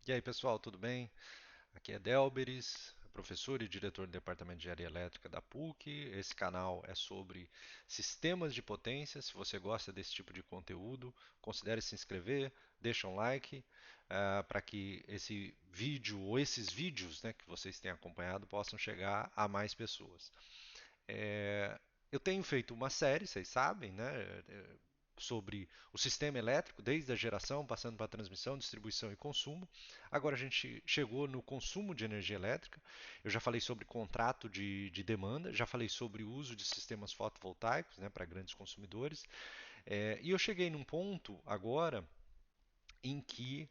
E aí, pessoal, tudo bem? Aqui é Delberis, professor e diretor do Departamento de Engenharia Elétrica da PUC. Esse canal é sobre sistemas de potência. Se você gosta desse tipo de conteúdo, considere se inscrever, deixa um like para que esse vídeo ou esses vídeos, né, que vocês têm acompanhado possam chegar a mais pessoas. Eu tenho feito uma série, vocês sabem, né, sobre o sistema elétrico, desde a geração, passando para a transmissão, distribuição e consumo. Agora a gente chegou no consumo de energia elétrica. Eu já falei sobre contrato de demanda, já falei sobre o uso de sistemas fotovoltaicos, né, para grandes consumidores. E eu cheguei num ponto agora em que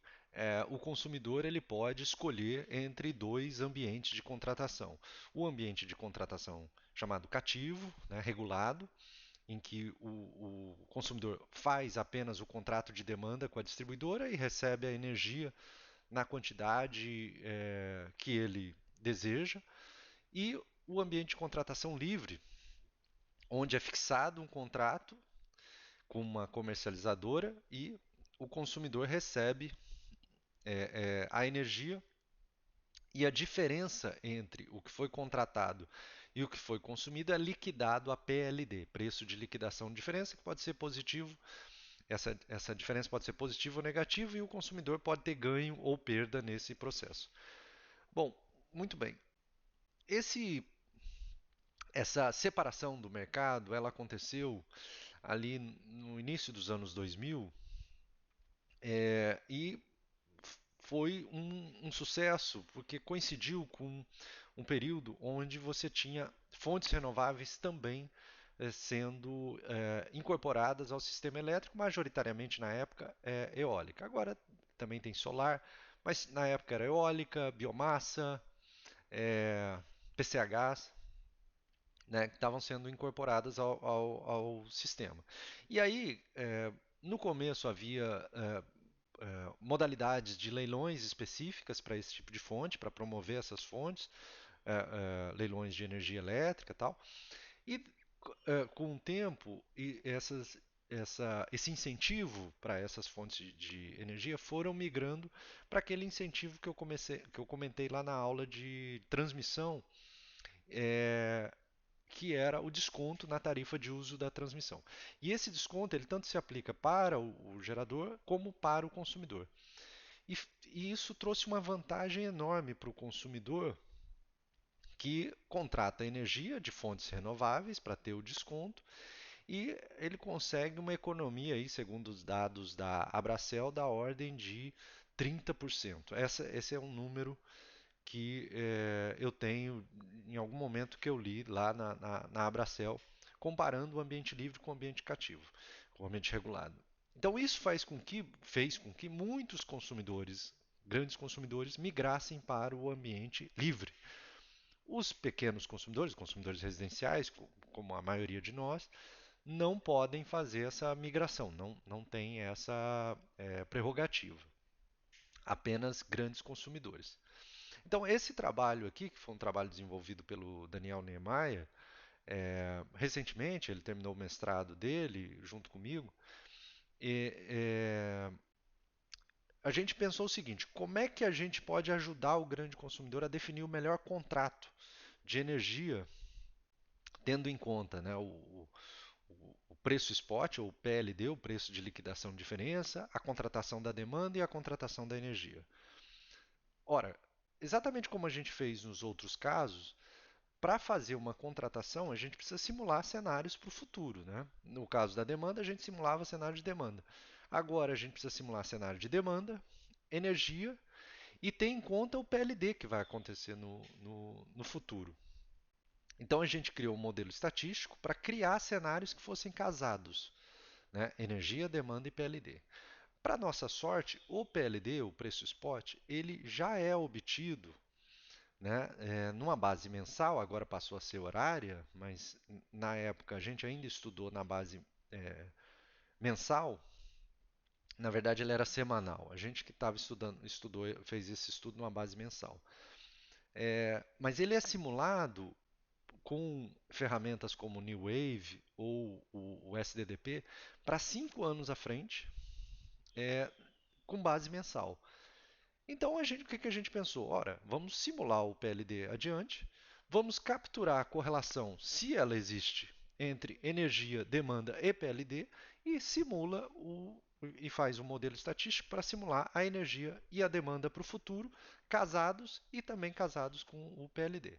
o consumidor ele pode escolher entre dois ambientes de contratação. O ambiente de contratação chamado cativo, né, regulado, em que o consumidor faz apenas o contrato de demanda com a distribuidora e recebe a energia na quantidade que ele deseja, e o ambiente de contratação livre, onde é fixado um contrato com uma comercializadora e o consumidor recebe a energia, e a diferença entre o que foi contratado e o que foi consumido é liquidado a PLD, preço de liquidação de diferença, que pode ser positivo. Essa diferença pode ser positiva ou negativa, e o consumidor pode ter ganho ou perda nesse processo. Bom, muito bem. Esse, essa separação do mercado ela aconteceu ali no início dos anos 2000, e foi um sucesso, porque coincidiu com um período onde você tinha fontes renováveis também sendo incorporadas ao sistema elétrico, majoritariamente na época eólica. Agora também tem solar, mas na época era eólica, biomassa, PCHs, né, que estavam sendo incorporadas ao sistema. E aí, no começo havia modalidades de leilões específicas para esse tipo de fonte, para promover essas fontes, leilões de energia elétrica e tal. E com o tempo, esse incentivo para essas fontes de energia foram migrando para aquele incentivo que eu comentei lá na aula de transmissão, é, que era o desconto na tarifa de uso da transmissão. E esse desconto ele tanto se aplica para o gerador como para o consumidor. E isso trouxe uma vantagem enorme para o consumidor, que contrata energia de fontes renováveis para ter o desconto, e ele consegue uma economia, aí, segundo os dados da Abracel, da ordem de 30%. Esse é um número que eu tenho em algum momento que eu li lá na Abracel, comparando o ambiente livre com o ambiente cativo, com o ambiente regulado. Então isso fez com que muitos consumidores, grandes consumidores, migrassem para o ambiente livre. Os pequenos consumidores, consumidores residenciais, como a maioria de nós, não podem fazer essa migração, não tem essa prerrogativa. Apenas grandes consumidores. Então, esse trabalho aqui, que foi um trabalho desenvolvido pelo Daniel Niemeyer, recentemente ele terminou o mestrado dele junto comigo, e, a gente pensou o seguinte: como é que a gente pode ajudar o grande consumidor a definir o melhor contrato de energia, tendo em conta, né, o preço spot, ou PLD, o preço de liquidação de diferença, a contratação da demanda e a contratação da energia. Ora, exatamente como a gente fez nos outros casos, para fazer uma contratação, a gente precisa simular cenários para o futuro. Né? No caso da demanda, a gente simulava cenário de demanda. Agora, a gente precisa simular cenário de demanda, energia e ter em conta o PLD que vai acontecer no futuro. Então, a gente criou um modelo estatístico para criar cenários que fossem casados, né? Energia, demanda e PLD. Para nossa sorte, o PLD, o preço spot, ele já é obtido, né, numa base mensal, agora passou a ser horária, mas na época a gente ainda estudou na base mensal. Na verdade, ele era semanal. A gente que estava estudando, fez esse estudo numa base mensal. Mas ele é simulado com ferramentas como o New Wave ou o SDDP para 5 anos à frente, com base mensal. Então o que que a gente pensou? Ora, vamos simular o PLD adiante, vamos capturar a correlação, se ela existe, entre energia, demanda e PLD e simula e faz um modelo estatístico para simular a energia e a demanda para o futuro, casados e também casados com o PLD.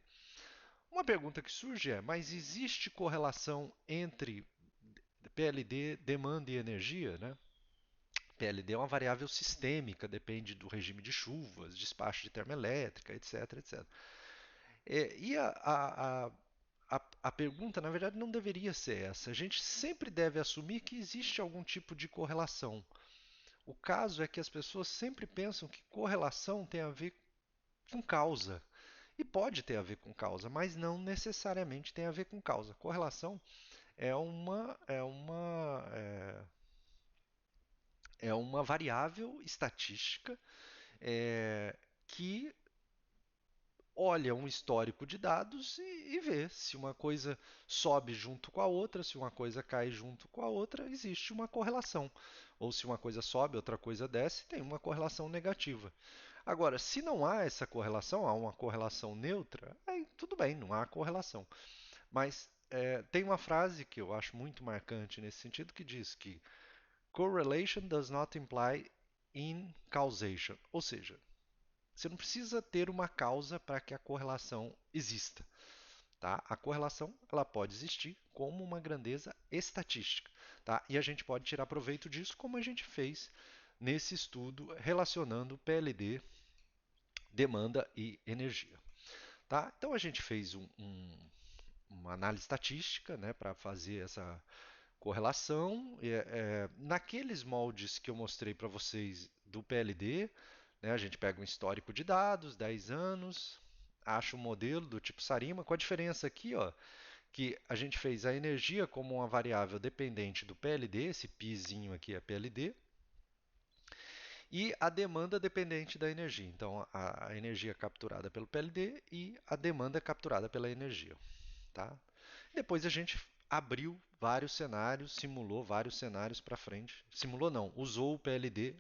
Uma pergunta que surge é: mas existe correlação entre PLD, demanda e energia, né? PLD é uma variável sistêmica, depende do regime de chuvas, despacho de termoelétrica, etc, etc. E a pergunta, na verdade, não deveria ser essa. A gente sempre deve assumir que existe algum tipo de correlação. O caso é que as pessoas sempre pensam que correlação tem a ver com causa. E pode ter a ver com causa, mas não necessariamente tem a ver com causa. Correlação é uma variável estatística é, que olha um histórico de dados e vê se uma coisa sobe junto com a outra, se uma coisa cai junto com a outra, existe uma correlação. Ou se uma coisa sobe, outra coisa desce, tem uma correlação negativa. Agora, se não há essa correlação, há uma correlação neutra, aí tudo bem, não há correlação. Mas tem uma frase que eu acho muito marcante nesse sentido que diz que correlation does not imply in causation, ou seja, você não precisa ter uma causa para que a correlação exista. Tá? A correlação ela pode existir como uma grandeza estatística. Tá? E a gente pode tirar proveito disso, como a gente fez nesse estudo relacionando PLD, demanda e energia. Tá? Então a gente fez uma análise estatística, né, para fazer essa correlação. Naqueles moldes que eu mostrei para vocês do PLD, né, a gente pega um histórico de dados, 10 anos, acha um modelo do tipo Sarima, com a diferença aqui, ó, que a gente fez a energia como uma variável dependente do PLD, esse pizinho aqui é PLD, e a demanda dependente da energia. Então, a energia capturada pelo PLD e a demanda capturada pela energia. Tá? Depois a gente abriu vários cenários, simulou vários cenários para frente. Simulou não, usou o PLD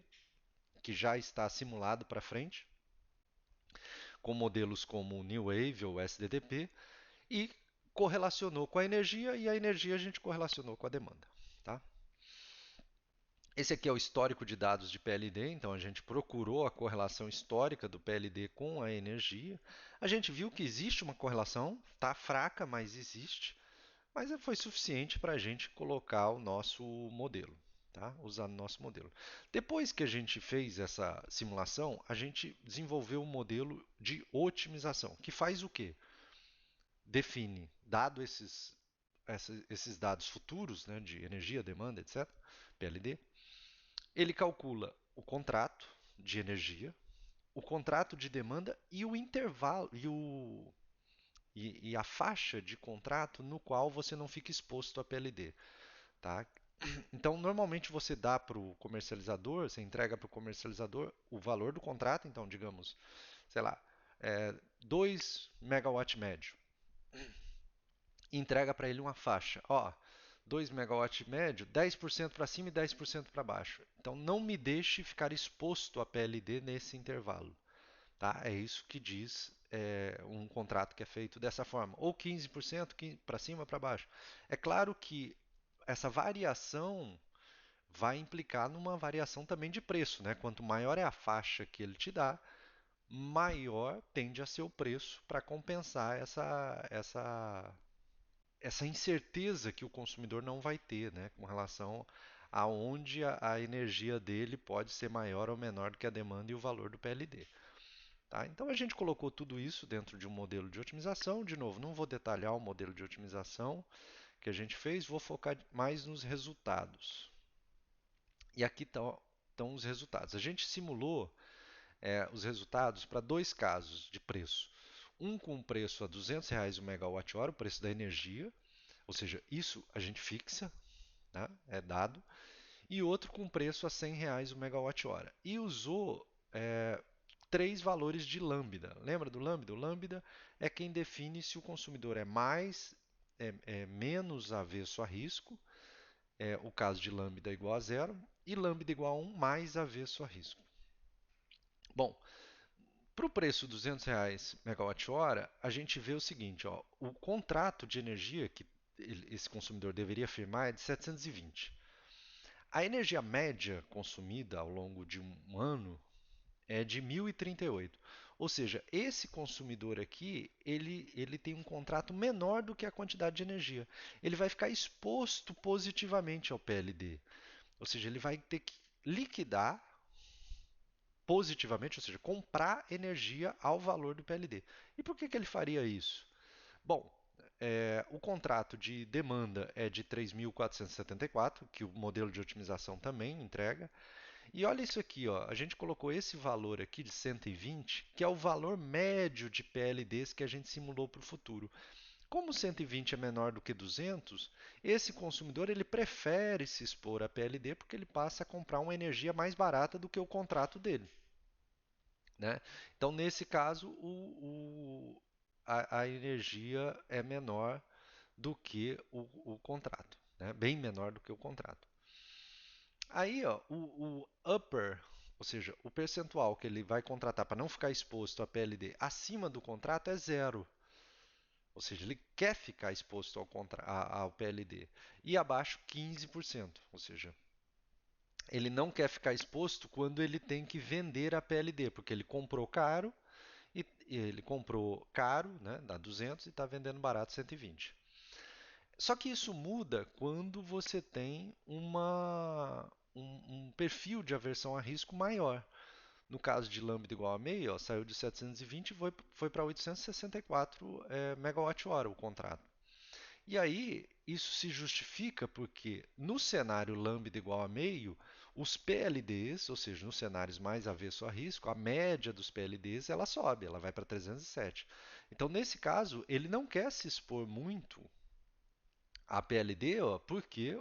que já está simulado para frente, com modelos como o New Wave ou SDDP, e correlacionou com a energia e a energia a gente correlacionou com a demanda. Tá? Esse aqui é o histórico de dados de PLD, então a gente procurou a correlação histórica do PLD com a energia. A gente viu que existe uma correlação, está fraca, mas existe. Mas foi suficiente para a gente colocar o nosso modelo, tá? Usar o nosso modelo. Depois que a gente fez essa simulação, a gente desenvolveu um modelo de otimização, que faz o quê? Define, dado esses dados futuros, né, de energia, demanda, etc., PLD, ele calcula o contrato de energia, o contrato de demanda e o intervalo e a faixa de contrato no qual você não fica exposto a PLD. Tá? Então, normalmente você dá para o comercializador, você entrega para o comercializador o valor do contrato, então, digamos, sei lá, 2 megawatt médio. E entrega para ele uma faixa. Ó, 2 megawatt médio, 10% para cima e 10% para baixo. Então, não me deixe ficar exposto a PLD nesse intervalo. Tá? É isso que diz um contrato que é feito dessa forma. Ou 15% para cima ou para baixo. É claro que essa variação vai implicar numa variação também de preço, né? Quanto maior é a faixa que ele te dá, maior tende a ser o preço para compensar essa incerteza que o consumidor não vai ter, né? Com relação aonde a energia dele pode ser maior ou menor do que a demanda e o valor do PLD. Tá? Então a gente colocou tudo isso dentro de um modelo de otimização. De novo, não vou detalhar o modelo de otimização que a gente fez, vou focar mais nos resultados. E aqui estão os resultados. A gente simulou os resultados para dois casos de preço. Um com preço a R$ 200 o megawatt-hora, o preço da energia, ou seja, isso a gente fixa, né, é dado, e outro com preço a R$ 100 o megawatt-hora. E usou três valores de lambda. Lembra do lambda? O lambda é quem define se o consumidor menos avesso a risco, o caso de lambda igual a zero, e lambda igual a 1 mais avesso a risco. Bom, para o preço de R$ 200 megawatt-hora, a gente vê o seguinte, ó, o contrato de energia que esse consumidor deveria firmar é de 720. A energia média consumida ao longo de um ano é de 1.038. Ou seja, esse consumidor aqui, ele tem um contrato menor do que a quantidade de energia. Ele vai ficar exposto positivamente ao PLD. Ou seja, ele vai ter que liquidar positivamente, ou seja, comprar energia ao valor do PLD. E por que ele faria isso? Bom, o contrato de demanda é de 3.474, que o modelo de otimização também entrega. E olha isso aqui, ó, a gente colocou esse valor aqui de 120, que é o valor médio de PLDs que a gente simulou para o futuro. Como 120 é menor do que 200, esse consumidor ele prefere se expor a PLD porque ele passa a comprar uma energia mais barata do que o contrato dele. Né? Então, nesse caso, a energia é menor do que o contrato, né? Bem menor do que o contrato. Aí, ó, o upper, ou seja, o percentual que ele vai contratar para não ficar exposto a PLD acima do contrato é zero. Ou seja, ele quer ficar exposto ao PLD. E abaixo, 15%. Ou seja, ele não quer ficar exposto quando ele tem que vender a PLD, porque ele comprou caro e ele comprou caro, né, dá 200 e está vendendo barato 120. Só que isso muda quando você tem um perfil de aversão a risco maior. No caso de lambda igual a meio, ó, saiu de 720 e foi para 864 megawatt-hora o contrato. E aí, isso se justifica porque no cenário lambda igual a meio, os PLDs, ou seja, nos cenários mais avesso a risco, a média dos PLDs ela sobe, ela vai para 307. Então, nesse caso, ele não quer se expor muito a PLD, ó, porque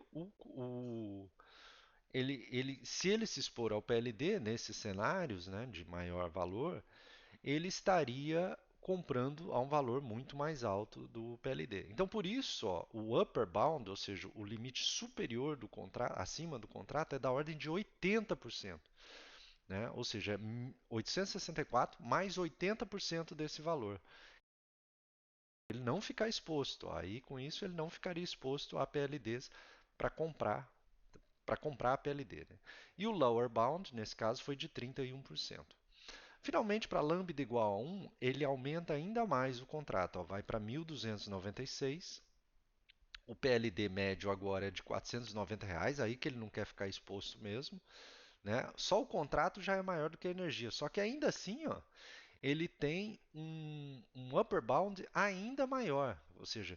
se ele se expor ao PLD nesses cenários, né, de maior valor, ele estaria comprando a um valor muito mais alto do PLD. Então, por isso, ó, o upper bound, ou seja, o limite superior do contrato, acima do contrato, é da ordem de 80%. Né? Ou seja, 864 mais 80% desse valor. Ele não ficar exposto. Aí, com isso, ele não ficaria exposto a PLDs para comprar a PLD. Né? E o lower bound, nesse caso, foi de 31%. Finalmente, para lambda igual a 1, ele aumenta ainda mais o contrato, ó, vai para 1.296. O PLD médio agora é de R$ 490, aí que ele não quer ficar exposto mesmo. Né? Só o contrato já é maior do que a energia. Só que ainda assim, ó, ele tem um upper bound ainda maior. Ou seja,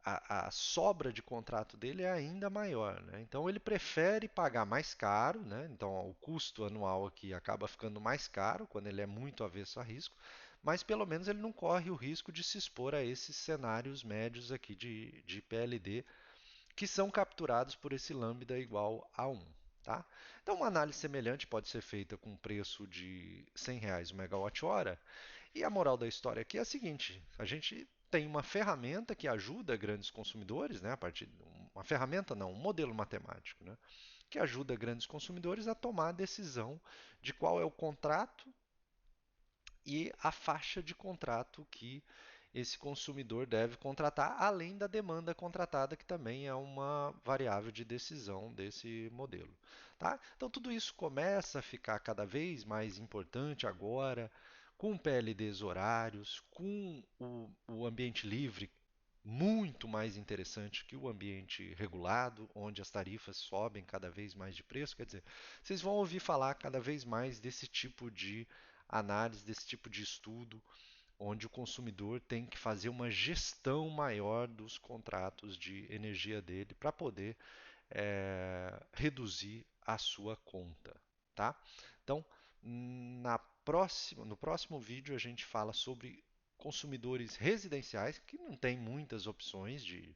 a sobra de contrato dele é ainda maior. Né? Então ele prefere pagar mais caro, né? Então ó, o custo anual aqui acaba ficando mais caro quando ele é muito avesso a risco, mas pelo menos ele não corre o risco de se expor a esses cenários médios aqui de PLD que são capturados por esse lambda igual a 1. Tá? Então uma análise semelhante pode ser feita com um preço de R$ 100 o megawatt-hora, e a moral da história aqui é a seguinte: a gente tem uma ferramenta que ajuda grandes consumidores, né, a partir de uma ferramenta não, um modelo matemático, né, que ajuda grandes consumidores a tomar a decisão de qual é o contrato e a faixa de contrato que esse consumidor deve contratar, além da demanda contratada, que também é uma variável de decisão desse modelo. Tá? Então, tudo isso começa a ficar cada vez mais importante agora, com PLDs horários, com o ambiente livre muito mais interessante que o ambiente regulado, onde as tarifas sobem cada vez mais de preço. Quer dizer, vocês vão ouvir falar cada vez mais desse tipo de análise, desse tipo de estudo, onde o consumidor tem que fazer uma gestão maior dos contratos de energia dele para poder reduzir a sua conta. Tá? Então, no próximo vídeo a gente fala sobre consumidores residenciais, que não tem muitas opções de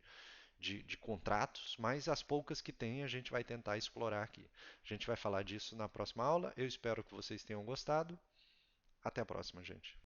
contratos, mas as poucas que tem a gente vai tentar explorar aqui. A gente vai falar disso na próxima aula. Eu espero que vocês tenham gostado. Até a próxima, gente.